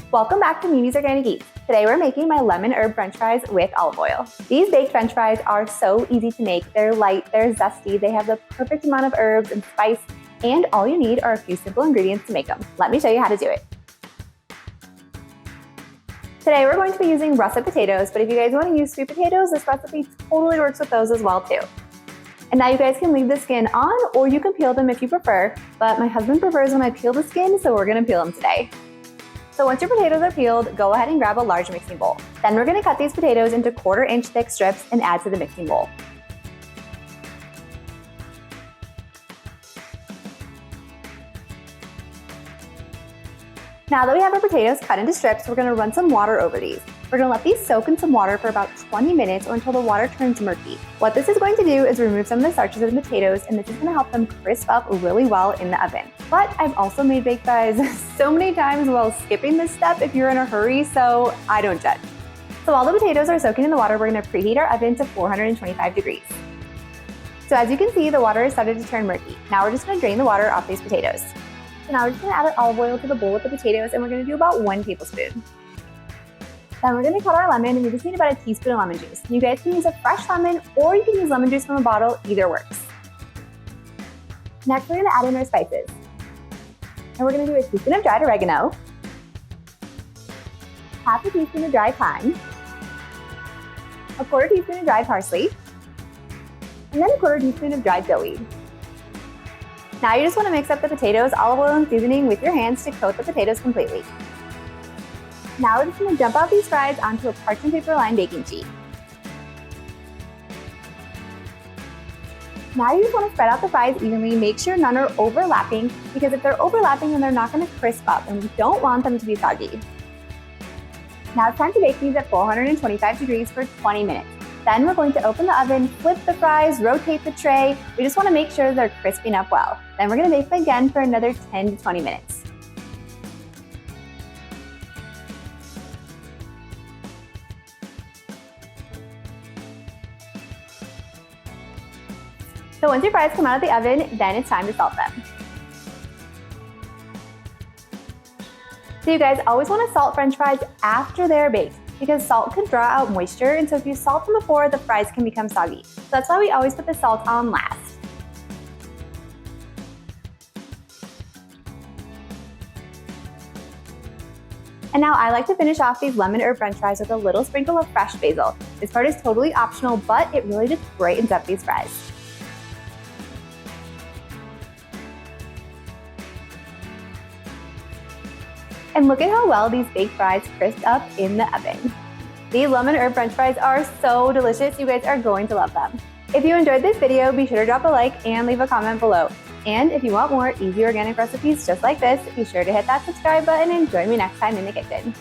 Welcome back to Mimi's Organic Eats. Today we're making my lemon herb french fries with olive oil. These baked french fries are so easy to make. They're light, they're zesty, they have the perfect amount of herbs and spice, and all you need are a few simple ingredients to make them. Let me show you how to do it. Today we're going to be using russet potatoes, but if you guys want to use sweet potatoes, this recipe totally works with those as well too. And now you guys can leave the skin on, or you can peel them if you prefer, but my husband prefers when I peel the skin, so we're gonna peel them today. So once your potatoes are peeled, go ahead and grab a large mixing bowl. Then we're gonna cut these potatoes into 1/4 inch thick strips and add to the mixing bowl. Now that we have our potatoes cut into strips, we're gonna run some water over these. We're gonna let these soak in some water for about 20 minutes or until the water turns murky. What this is going to do is remove some of the starches of the potatoes, and this is gonna help them crisp up really well in the oven. But I've also made baked fries so many times while skipping this step if you're in a hurry, so I don't judge. So while the potatoes are soaking in the water, we're gonna preheat our oven to 425 degrees. So as you can see, the water has started to turn murky. Now we're just gonna drain the water off these potatoes. So now we're just gonna add our olive oil to the bowl with the potatoes, and we're gonna do about 1 tablespoon. Then we're gonna cut our lemon, and we just need about a teaspoon of lemon juice. You guys can use a fresh lemon, or you can use lemon juice from a bottle, either works. Next, we're gonna add in our spices. And we're gonna do a teaspoon of dried oregano, half a teaspoon of dried thyme, a 1/4 teaspoon of dried parsley, and then a 1/4 teaspoon of dried dill weed. Now you just wanna mix up the potatoes, olive oil, and seasoning with your hands to coat the potatoes completely. Now we're just gonna dump out these fries onto a parchment paper lined baking sheet. Now you just wanna spread out the fries evenly, make sure none are overlapping, because if they're overlapping then they're not gonna crisp up, and we don't want them to be soggy. Now it's time to bake these at 425 degrees for 20 minutes. Then we're going to open the oven, flip the fries, rotate the tray. We just wanna make sure they're crisping up well. Then we're gonna bake them again for another 10 to 20 minutes. So once your fries come out of the oven, then it's time to salt them. So you guys always want to salt french fries after they're baked, because salt can draw out moisture, and so if you salt them before, the fries can become soggy. So that's why we always put the salt on last. And now I like to finish off these lemon herb french fries with a little sprinkle of fresh basil. This part is totally optional, but it really just brightens up these fries. And look at how well these baked fries crisped up in the oven. These lemon herb french fries are so delicious. You guys are going to love them. If you enjoyed this video, be sure to drop a like and leave a comment below. And if you want more easy organic recipes just like this, be sure to hit that subscribe button and join me next time in the kitchen.